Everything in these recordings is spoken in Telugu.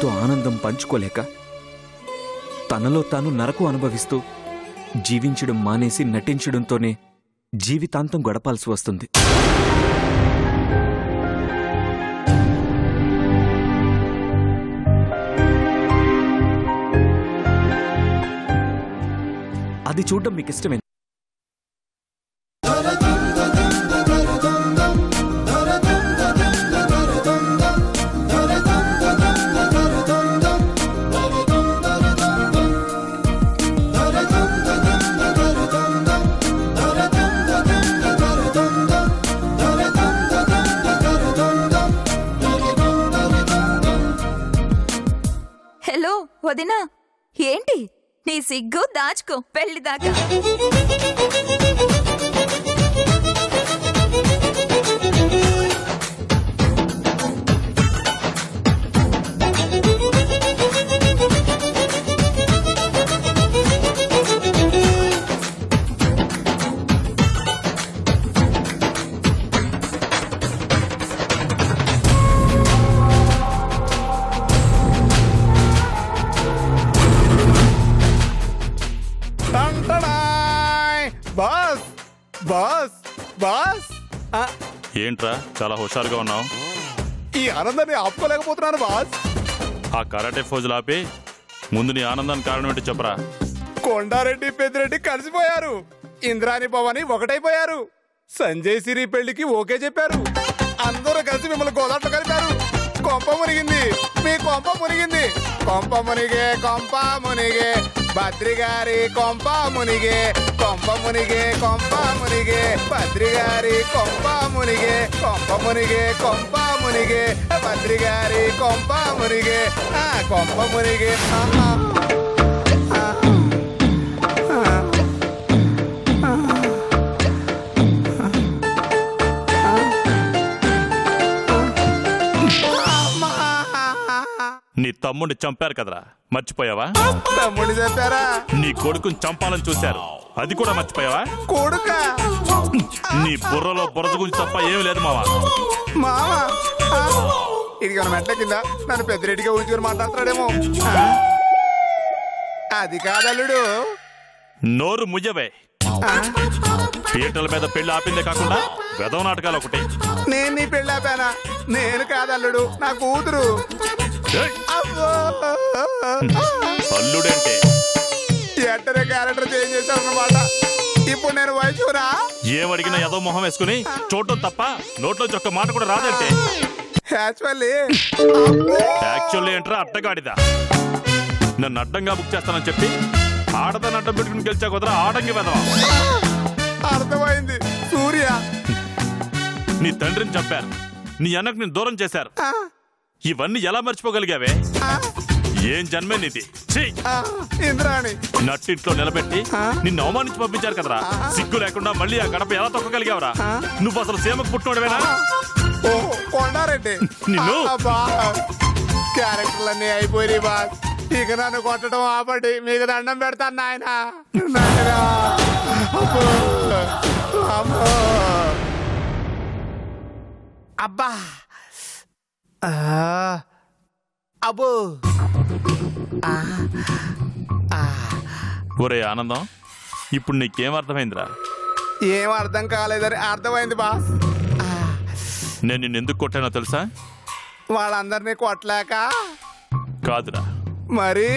తల్లితో ఆనందం పంచుకోలేక తనలో తాను నరకం అనుభవిస్తూ జీవించడం మానేసి నటించడంతోనే జీవితాంతం గడపాల్సి వస్తుంది. అది చూడడం మీకు ఇష్టమే. హలో వదినా, ఏంటి నీ సిగ్గు దాచుకో పెళ్లి దాకా. ఏంట్రా చాలా హుషారుగా ఉన్నావు? ఈ ఆనందాన్ని ఆపుకోలేకపోతున్నాను బాస్. ఆ కరాటే ఫోజులు ఆపి ముందు నీ ఆనందానికి కారణం ఏంటి చెప్పరా? కొండారెడ్డి పెద్దిరెడ్డి కలిసిపోయారు. ఇంద్రాణి భవాని ఒకటైపోయారు. సంజయ్ సిరి పెళ్లికి ఓకే చెప్పారు. అందరూ కలిసి మిమ్మల్ని గోదాట్లో కలిపారు. కొంప మునిగింది, మీ కొంప మునిగింది. కొంప మునిగే కొంప మునిగే బద్రి గారి కొంప మునిగే. కొంప మునిగే కొంప మునిగే బద్రి గారి కొంప మునిగే. కొంప మునిగే కొంప మునిగే బద్రి గారి కొంప మునిగే. కొంప మునిగే. నీ తమ్ముడిని చంపారు కదరా, మర్చిపోయావా? తమ్ముడిని చంపారా? నీ కొడుకుని చంపాలని చూశారు, అది కూడా మర్చిపోయావా? కొడుక నీ బుర్రలో బురద గురించి తప్ప ఏమి లేదు మావా. మావా ఇది మెట్ల కింద నన్ను పెద్దిరెడ్డిగా ఊహించుకుని మాట్లాడుతున్నాడేమో. అది కాదల్లుడు. నోరు ముయ్యవే. పీటల మీద పెళ్లి ఆపిందే కాకుండా వెధవ నాటకాలు ఒకటి. నేను నీ పెళ్లి ఆపానా? నేను కాదల్లుడు, నా కూతురు. అల్లుడంటే ఎట్టరే క్యారెక్టర్ చేంజ్ చేశాను అన్నమాట. ఇప్పుడు నేను వయసురా ఏమడిగినా ఏదో మొహం వేసుకుని చూడటం తప్ప నోట్లో ఒక్క మాట కూడా రాదంటే. యాక్చువల్లీ ఏంట్రా అడ్డగాడిదా? నన్ను అడ్డంగా బుక్ చేస్తానని చెప్పి ఆడదాన్ని అడ్డం పెట్టుకుని గెలిచా కుదరా ఆడంగి వెదవా. అర్థమైంది సూర్య. నీ తండ్రిని చంపారు, నీ అన్నకు నేను దూరం చేశారు. ఇవన్నీ ఎలా మర్చిపోగలిగావే? ఏం జన్మే నీది. ఇంద్రాణి నట్టింట్లో నిలబెట్టి నిన్ను అవమానించి పంపించారు కదరా. సిగ్గు లేకుండా మళ్ళీ ఆ గడప ఎలా తొక్కగలిగావరా? నువ్వు అసలు సేమకు పుట్టినోడివేనా? కొండారెడ్డి నిన్ను క్యారెక్టర్లన్నీ అయిపోయి బాస్. ఇక నన్ను కొట్టడం ఆపటి, మీకు దండం పెడతాను నాయన. అబ్బా అబ్బో. ఒరే ఆనందం, ఇప్పుడు నీకేం అర్థమైందిరా? ఏం అర్థం కాలేదని అర్థమైంది బాస్. నేను నిన్ను ఎందుకు కొట్టానో తెలుసా? వాళ్ళందరినీ కొట్టలేక కాదురా, మరి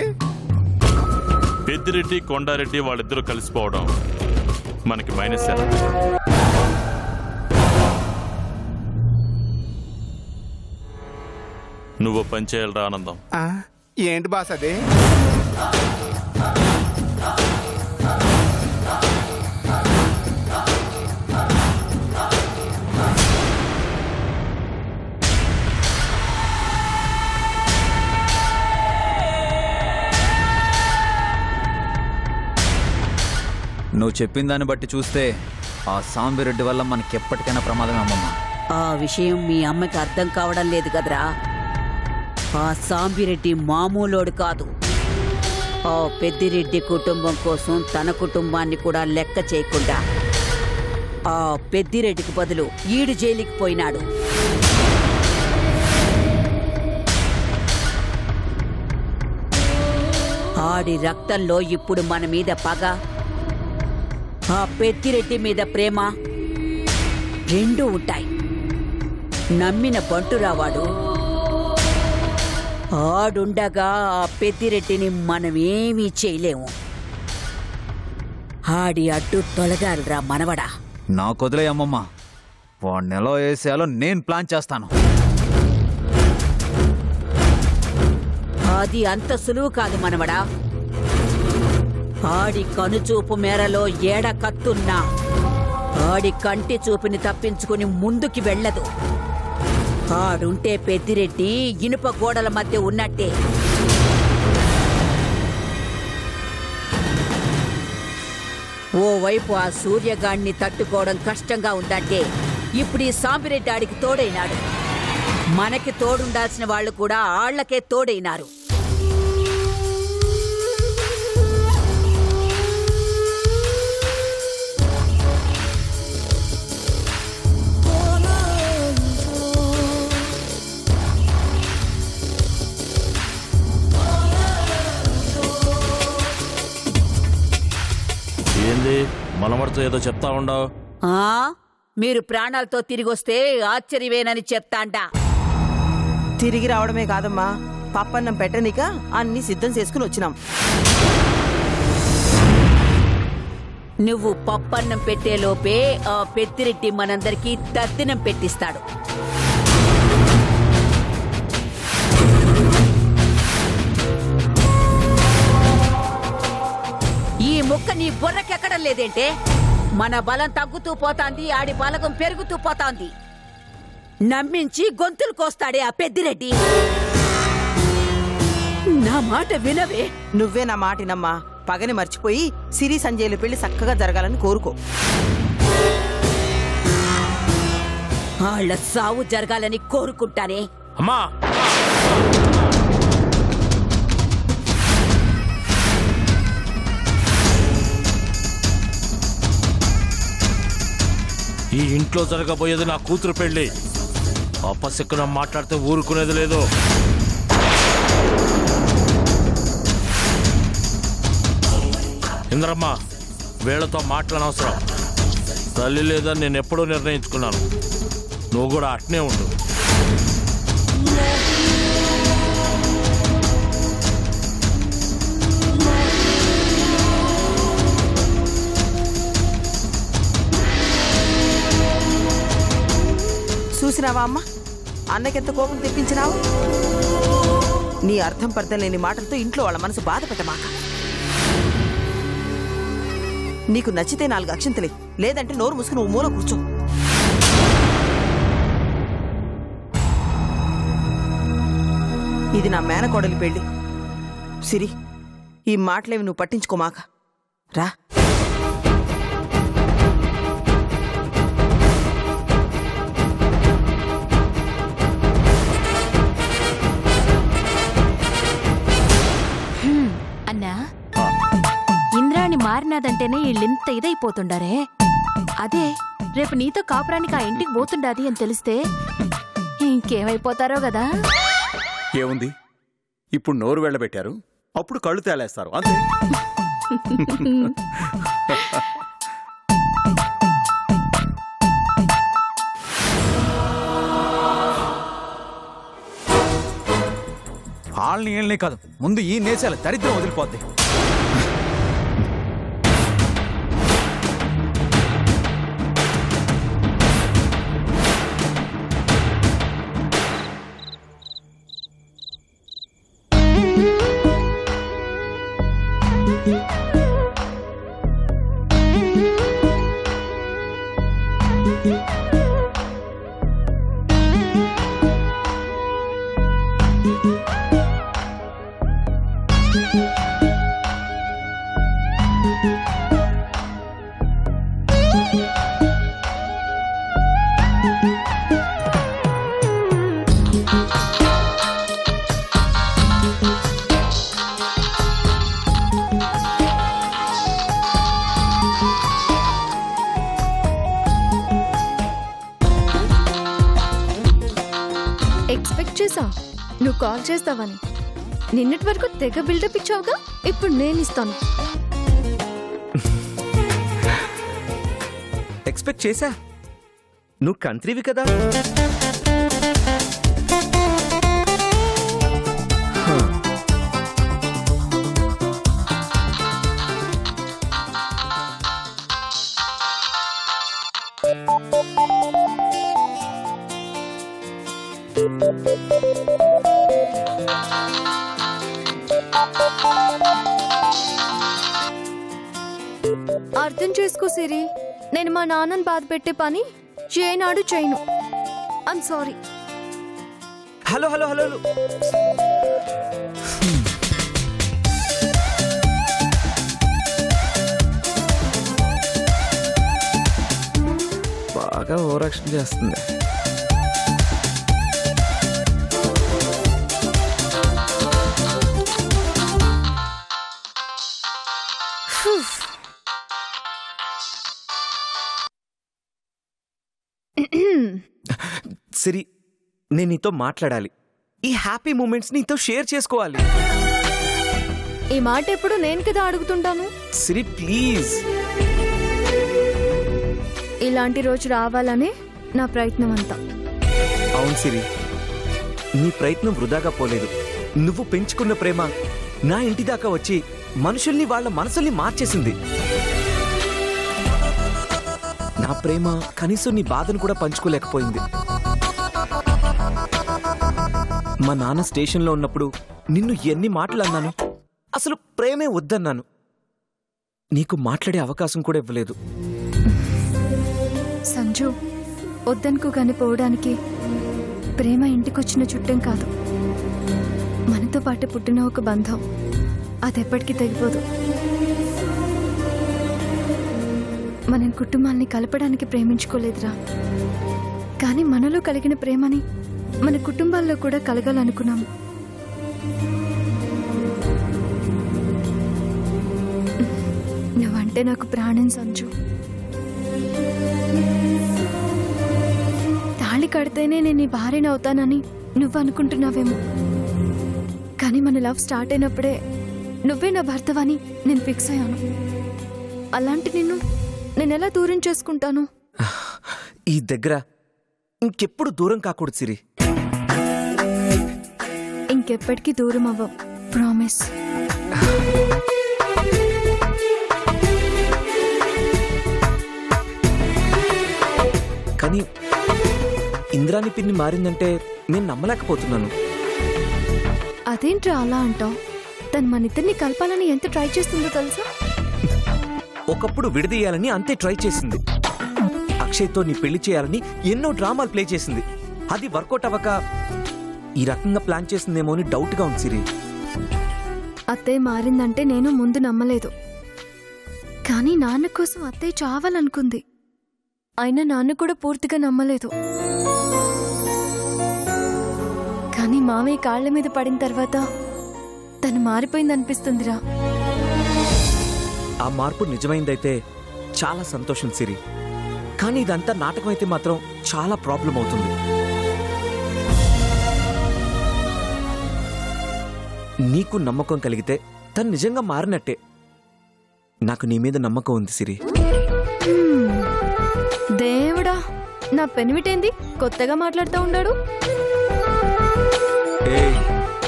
పెద్దిరెడ్డి కొండారెడ్డి వాళ్ళిద్దరూ కలిసిపోవడం మనకి మైనస్. నువ్వు పని చేయాలరా ఆనందం. ఏంటి బాస్ అది? నువ్వు చెప్పిన దాన్ని బట్టి చూస్తే ఆ సాంబిరెడ్డి వల్ల మనకి ఎప్పటికైనా ప్రమాదమే అమ్మమ్మ. ఆ విషయం మీ అమ్మకి అర్థం కావడం లేదు కదరా. ఆ సాంబిరెడ్డి మామూలోడు కాదు. ఆ పెద్దిరెడ్డి కుటుంబం కోసం తన కుటుంబాన్ని కూడా లెక్క చేయకుండా ఆ పెద్దిరెడ్డికి బదులు ఈడు జైలుకి పోయినాడు. ఆడి రక్తంలో ఇప్పుడు మన మీద పగ, ఆ పెద్దిరెడ్డి మీద ప్రేమ రెండూ ఉంటాయి. నమ్మిన బంటురావాడు. ఆడుండగా ఆ పెద్దిరెడ్డిని మనమేమీ చేయలేము. ఆడి అడ్డు తొలగాలిరా మనవడా. నాకొదిలే అమ్మమ్మ, వాడిని ఎలా వేసేయాలో నేను ప్లాన్ చేస్తాను. అది అంత సులువు కాదు మనవడా. ఆడి కనుచూపు మేరలో ఏడ కత్తున్నా ఆడి కంటి చూపుని తప్పించుకుని ముందుకి వెళ్ళదు. ఆడుంటే పెద్దిరెడ్డి ఇనుప గోడల మధ్య ఉన్నట్టే. ఓవైపు ఆ సూర్యగాడిని తట్టుకోవడం కష్టంగా ఉందంటే ఇప్పుడు ఈ సాంబిరెడ్డి ఆడికి తోడైనాడు. మనకి తోడుండాల్సిన వాళ్ళు కూడా ఆళ్లకే తోడైనారు. ఏంది మనమడితో ఏదో చెప్తా ఉండవు? మీరు ప్రాణాలతో తిరిగొస్తే ఆశ్చర్యమేనని చెప్తాండా. తిరిగి రావడమే కాదమ్మా, పప్పన్నం పెట్టనిక అన్ని సిద్ధం చేసుకుని వచ్చినాం. నువ్వు పప్పన్నం పెట్టేలోపే ఆ పెద్దిరెడ్డి మనందరికీ తద్దినం పెట్టిస్తాడు. ఈ ముక్క నీ బుర్రకెక్కడం లేదేంటే? మన బలం తగ్గుతూ పోతాంది, ఆడి బలగం పెరుగుతూ పోతాంది. నమ్మించి గొంతులు కోస్తాడే ఆ పెద్దిరెడ్డి. నా మాట వినవే. నువ్వే నా మాటినమ్మా. పగని మర్చిపోయి సిరి సంజయ్ల పెళ్లి చక్కగా జరగాలని కోరుకో. వాళ్ళ సావు జరగాలని కోరుకుంటానే. అమ్మా, ఈ ఇంట్లో జరగబోయేది నా కూతురు పెళ్లి. అపశకునం మాట్లాడితే ఊరుకునేది లేదు. ఇంద్రమ్మ, వీళ్లతో మాట్లాడనవసరం. తల్లి లేదని నేను ఎప్పుడూ నిర్ణయించుకున్నాను. నువ్వు కూడా అట్నే ఉండు. చూసినావా అమ్మా, అన్నకెంత కోపం తెప్పించినావు? నీ అర్థం పర్థం లేని మాటలతో ఇంట్లో వాళ్ళ మనసు బాధ పెట్టమాక. నీకు నచ్చితే 4 అక్షంతలే, లేదంటే నోరు మూసుకుని నువ్వు మూల కూర్చో. ఇది నా మేనకోడలి పెళ్లి. సిరి, ఈ మాటలేవి నువ్వు పట్టించుకోమాక. రా. అన్నా, ఇంద్రాణి మారినాదంటేనే వీళ్ళింత ఇదైపోతుండారే. అదే రేపు నీతో కాపురానికి ఆ ఇంటికి పోతుండాది అని తెలిస్తే ఇంకేమైపోతారో కదా. ఏముంది, ఇప్పుడు నోరు వెళ్ళబెట్టారు, అప్పుడు కళ్ళు తేలేస్తారు అంతే. వాళ్ళని ఏళ్ళని కాదు, ముందు ఈ నేసాల దరిద్రం వదిలిపోద్ది. ఎక్స్పెక్ట్ చేసా నువ్వు కాల్ చేస్తావని. నిన్నటి వరకు తెగ బిల్డప్ ఇచ్చావుగా, ఇప్పుడు నేను ఇస్తాను. ఎక్స్పెక్ట్ చేశా, నువ్వు కంట్రీవి కదా. అర్థం చేసుకో సిరి, నేను మా నాన్నని బాధ పెట్టే పని చేయనాడు చేయను. I'm sorry. Hello hello hello hello. బాగా ఓవరాక్షన్ చేస్తుంది. సిరి, నేను నీతో మాట్లాడాలి. ఈ హ్యాపీ మూమెంట్స్ నీతో షేర్ చేసుకోవాలి. ఈ మాట ఎప్పుడు నేను కదా అడుగుతుంటాను. సిరి ప్లీజ్. ఇలాంటి రోజు రావాలనే నా ప్రయత్నం అంతా. అవును సిరి, నీ ప్రయత్నం వృధాగా పోలేదు. నువ్వు పెంచుకున్న ప్రేమ నా ఇంటి దాకా వచ్చి మనుషుల్ని, వాళ్ళ మనసుల్ని మార్చేసింది. నా ప్రేమ కనీసం నీ బాధను కూడా పంచుకోలేకపోయింది. మా నాన్న స్టేషన్లో ఉన్నప్పుడు నిన్ను ఎన్ని మాటలు అన్నాను. అసలు ప్రేమే వద్దన్నాను. నీకు మాట్లాడే అవకాశం కూడా ఇవ్వలేదు. సంజు, వద్దనుకు కాని పోవడానికి ప్రేమ ఇంటికొచ్చిన చుట్టం కాదు, మనతో పాటు పుట్టిన ఒక బంధం. అది ఎప్పటికీ తెగిపోదు. మనం కుటుంబాన్ని కలపడానికి ప్రేమించుకోలేదురా, కానీ మనలో కలిగిన ప్రేమని మన కుటుంబాల్లో కూడా కలగాలనుకున్నాము. నువ్వంటే నాకు ప్రాణం సంజు. తాళి కడితేనే నేను నీ భార్యని అవుతానని నువ్వు అనుకుంటున్నావేమో, కానీ మన లవ్ స్టార్ట్ అయినప్పుడే నువ్వే నా భర్తవని నేను ఫిక్స్ అయ్యాను. అలాంటి నిన్ను నేనెలా దూరం చేసుకుంటాను? ఈ దగ్గర ఇంకెప్పుడు దూరం కాకూడదు సిరి. ఇంకెప్పటికీ దూరం అవ్వవు, ప్రామిస్. కానీ ఇంద్రాని పిన్ని మారిందంటే నేను నమ్మలేకపోతున్నాను. అదేంట్రా అలా అంటావు? తను మన ఇద్దరిని కలపాలని ఎంత ట్రై చేస్తుందో తెలుసా? ఒకప్పుడు విడదీయాలని అంతే ట్రై చేసింది. అక్షయ్తో నీ పెళ్లి చేయాలని ఎన్నో డ్రామాలు ప్లే చేసింది. అది వర్కౌట్ అవ్వక ఈ రకంగా ప్లాన్ చేసిందేమో అని డౌట్ గా ఉంది సిరి. అత్తయ్య మారిందంటే నేను ముందు నమ్మలేదు, కానీ నాన్న కోసం అత్తయ్య చావాలనుకుంది. అయినా నాన్న కూడా పూర్తిగా నమ్మలేదు. కానీ మామయ్య కాళ్ల మీద పడిన తర్వాత తను మారిపోయిందనిపిస్తుందిరా. ఆ మార్పు నిజమైందైతే చాలా సంతోషం సిరి. కానీ ఇదంతా నాటకం అయితే మాత్రం చాలా ప్రాబ్లం అవుతుంది. నీకు నమ్మకం కలిగితే తను నిజంగా మారినట్టే. నాకు నీ మీద నమ్మకం ఉంది సిరి. దేవుడా, నా పెనిమిటేంది కొత్తగా మాట్లాడుతూ ఉన్నాడు?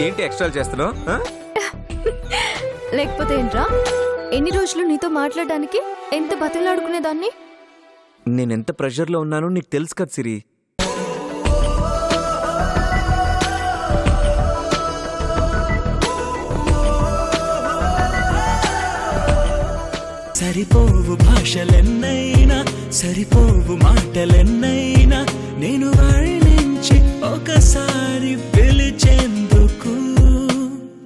ఏంటి ఎక్స్ట్రా చేస్తున్నావు? లేకపోతే ఏంట్రా, ఎన్ని రోజులు నీతో మాట్లాడడానికి ఎంత బతిలాడుకునేదాన్ని? నేనెంత ప్రెషర్లో ఉన్నానో నీకు తెలుసు కదా సిరి. సరిపోవు భాషలెన్నైనా, సరిపోవు మాటలెన్నైనా, నేను వర్ణించి ఒకసారి పిలిచేందుకు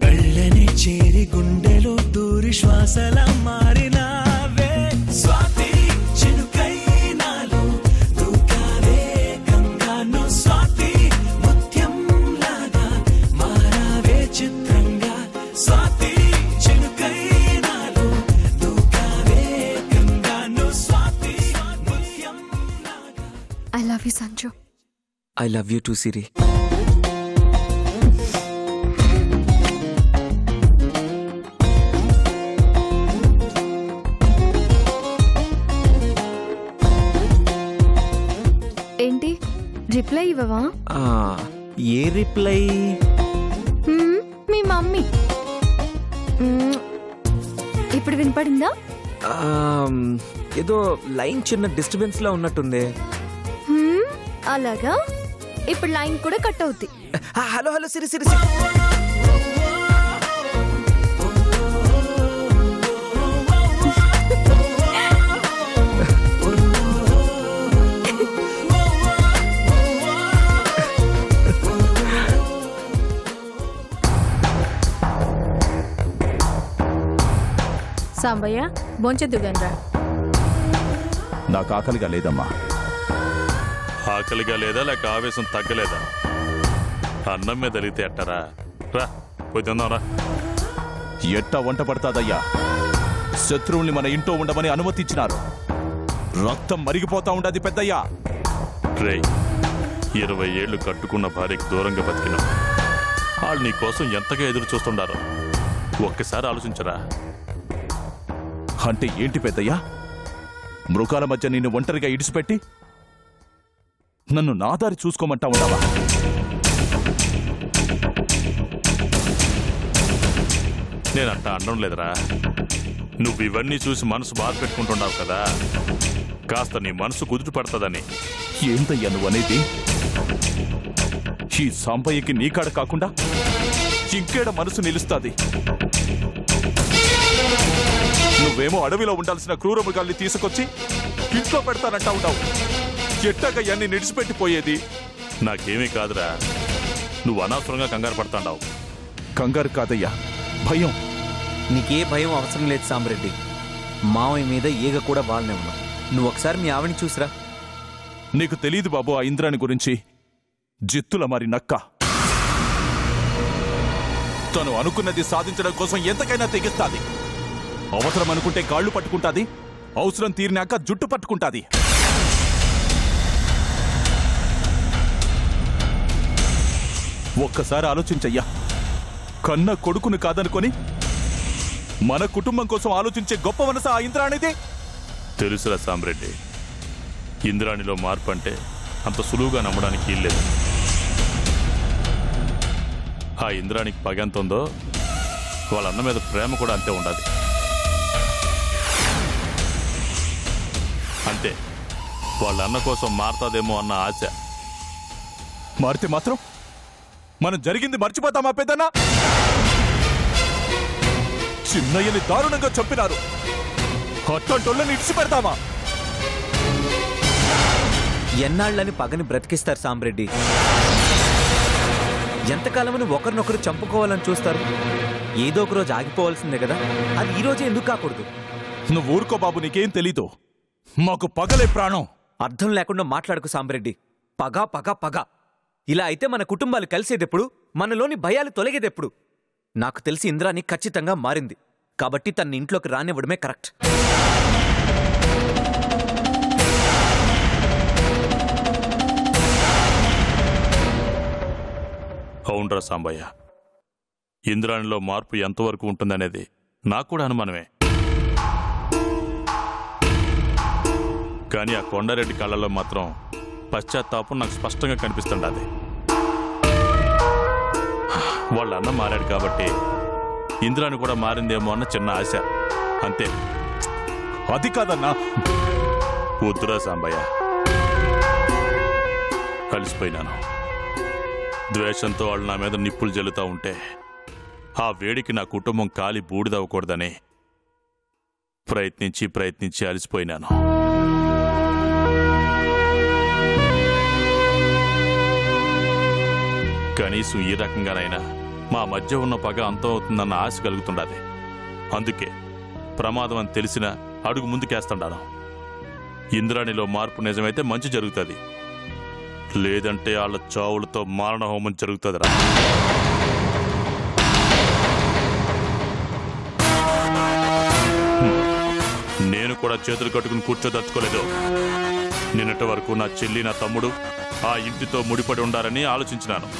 కళ్ళని చేరి గుండెలో దూరి శ్వాసలా మారినావే. స్వాతి చినుకైనాలో దూకావే గంగాను, స్వాతి ముత్యం లాగా మారావే చిత్రంగా. స్వాతి చినుకైనాలో దూకావే గంగాను, స్వాతి ముత్యం లాగా. I love you Sanju. I love you too Siri. ఇవ్వవా? A reply? మీ మమ్మీ. ఇప్పుడు వినపడిందా? ఏదో లైన్ చిన్న డిస్టర్బెన్స్ లా ఉన్నట్టుంది. అలాగా, ఇప్పుడు లైన్ కూడా కట్ అవుద్ది. హలో హలో సిరి సిరి సాంబయ్య బొంచెద్దుగనరా. నాకు ఆకలిగా లేదమ్మా. ఆకలిగా లేదా లేక ఆవేశం తగ్గలేదా? అన్నం మీద వెలిగితే ఎట్టరా? రా పోయి తిందాంరా. ఎట్టా వంట పడతాదయ్యా? శత్రువుల్ని మన ఇంట్లో ఉండమని అనుమతించినారు. రక్తం మరిగిపోతా ఉండదు పెద్దయ్యా. రే 20 ఏళ్లు కట్టుకున్న భార్యకి దూరంగా బతికినావు. వాళ్ళు నీ కోసం ఎంతగా ఎదురు చూస్తుండారో ఒక్కసారి ఆలోచించరా. అంటే ఏంటి పెద్దయ్యా? మృగాల మధ్య నిన్ను ఒంటరిగా ఇడిచిపెట్టి నన్ను నాదారి చూసుకోమంటా ఉన్నావా? నేనంట అనడం లేదురా. నువ్వు ఇవన్నీ చూసి మనసు బాధ పెట్టుకుంటున్నావు కదా, కాస్త నీ మనసు కుదుట పడుతుందని. ఏందయ్యా నువ్వు అనేది? ఈ సాంబయ్యకి నీకాడ కాకుండా ఇంకేడ మనసు నిలుస్తాది? నువ్వేమో అడవిలో ఉండాల్సిన క్రూర మృగాల్ని తీసుకొచ్చి ఇంట్లో పెడతానంటా ఉన్నావు. ఎట్టగా అన్ని నిడిచిపెట్టిపోయేది? నాకేమీ కాదురా, నువ్వు అనవసరంగా కంగారు పడతాండావు. కంగారు కాదయ్యా, భయం. నీకే భయం అవసరం లేదు సాంబరెడ్డి. మావయ్య మీద ఈగ కూడా బాగానే ఉన్నావు. నువ్వు ఒకసారి మీ ఆవిని చూసిరా. నీకు తెలీదు బాబు ఆ ఇంద్రాణి గురించి. జిత్తుల మరి నక్క. తను అనుకున్నది సాధించడం కోసం ఎంతకైనా తెగిస్తాది. అవసరం అనుకుంటే కాళ్ళు పట్టుకుంటాది, అవసరం తీరినాక జుట్టు పట్టుకుంటాది. ఒక్కసారి ఆలోచించయ్యా. కన్న కొడుకును కాదనుకొని మన కుటుంబం కోసం ఆలోచించే గొప్ప మనసు ఆ ఇంద్రాణిది. తెలుసురా సాంబరెడ్డి, ఇంద్రాణిలో మార్పు అంటే అంత సులువుగా నమ్మడానికి వీల్లేదు. ఆ ఇంద్రానికి పగ ఎంత ఉందో వాళ్ళ అన్న మీద ప్రేమ కూడా అంతే ఉండాలి. అంతే, వాళ్ళ అన్న కోసం మారుతాదేమో అన్న ఆశ. మారితే మాత్రం మనం జరిగింది మర్చిపోతామా పెద్దన్నా? చిన్నయ్యని దారుణంగా చంపినారు. అట్లాంటోళ్ళని ఇడిచిపెడతామా? ఎన్నాళ్ళని పగని బ్రతికిస్తారు సాంబరెడ్డి? ఎంతకాలమని ఒకరినొకరు చంపుకోవాలని చూస్తారు? ఏదో ఒక రోజు ఆగిపోవాల్సిందే కదా. అది ఈ రోజే ఎందుకు కాకూడదు? నువ్వు ఊరుకో బాబు, నీకేం తెలీదు. మాకు పగలే ప్రాణం. అర్థం లేకుండా మాట్లాడకు సాంబరెడ్డి. పగ పగ పగ. ఇలా అయితే మన కుటుంబాలు కలిసేదెప్పుడు? మనలోని భయాలు తొలగేదెప్పుడు? నాకు తెలిసి ఇంద్రాని ఖచ్చితంగా మారింది కాబట్టి తన ఇంట్లోకి రానివ్వడమే కరెక్ట్. అవునరా సాంబయ్య, ఇంద్రాణిలో మార్పు ఎంతవరకు ఉంటుందనేది నాకు కూడా అనుమానమే. కానీ ఆ కొండారెడ్డి కళ్ళలో మాత్రం పశ్చాత్తాపం నాకు స్పష్టంగా కనిపిస్తుండది. వాళ్ళ అన్న మారాడు కాబట్టి ఇంద్రాణి కూడా మారిందేమో అన్న చిన్న ఆశ, అంతే. అది కాదన్నా. వద్దురా సాంబయ్య, కలిసిపోయినాను. ద్వేషంతో వాళ్ళు నా మీద నిప్పులు జల్లుతా ఉంటే ఆ వేడికి నా కుటుంబం కాలి బూడిదవ్వకూడదని ప్రయత్నించి ప్రయత్నించి అలసిపోయినాను. కనీసం ఈ రకంగానైనా మా మధ్య ఉన్న పగ అంతం అవుతుందన్న ఆశ కలుగుతుండది. అందుకే ప్రమాదం అని తెలిసినా అడుగు ముందుకేస్తుండాను. ఇంద్రాణిలో మార్పు నిజమైతే మంచి జరుగుతుంది, లేదంటే వాళ్ళ చావులతో మారణ హోమం జరుగుతుందిరా. నేను కూడా చేతులు కట్టుకుని కూర్చోదలుచుకోలేదు. నిన్నటి వరకు నా చెల్లి, నా తమ్ముడు ఆ ఇంటితో ముడిపడి ఉండాలని ఆలోచించినాను.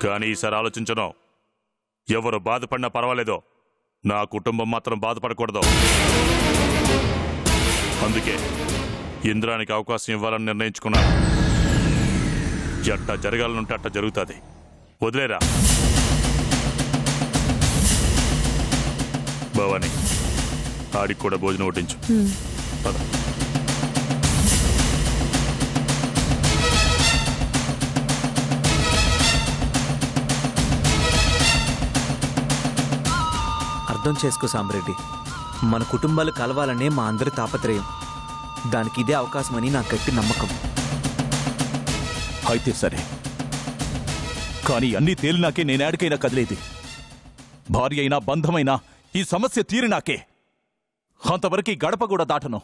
కానీ ఈసారి ఆలోచించను. ఎవరు బాధపడినా పర్వాలేదో, నా కుటుంబం మాత్రం బాధపడకూడదు. అందుకే ఇంద్రానికి అవకాశం ఇవ్వాలని నిర్ణయించుకున్నాను. ఎట్టా జరగాలనుంటే అట్ట జరుగుతుంది. వదిలేరా భవాని, ఆడికి కూడా భోజనం వడ్డించు. పద. అర్థం చేసుకో సాంబరెడ్డి, మన కుటుంబాలు కలవాలనే మా అందరి తాపత్రయం. దానికి ఇదే అవకాశమని నా గట్టి నమ్మకం. అయితే సరే, కానీ అన్నీ తేలినాకే నేనేడికైనా కదిలేది. భార్య అయినా బంధమైనా ఈ సమస్య తీరినాకే. అంతవరకు గడప కూడా దాటను.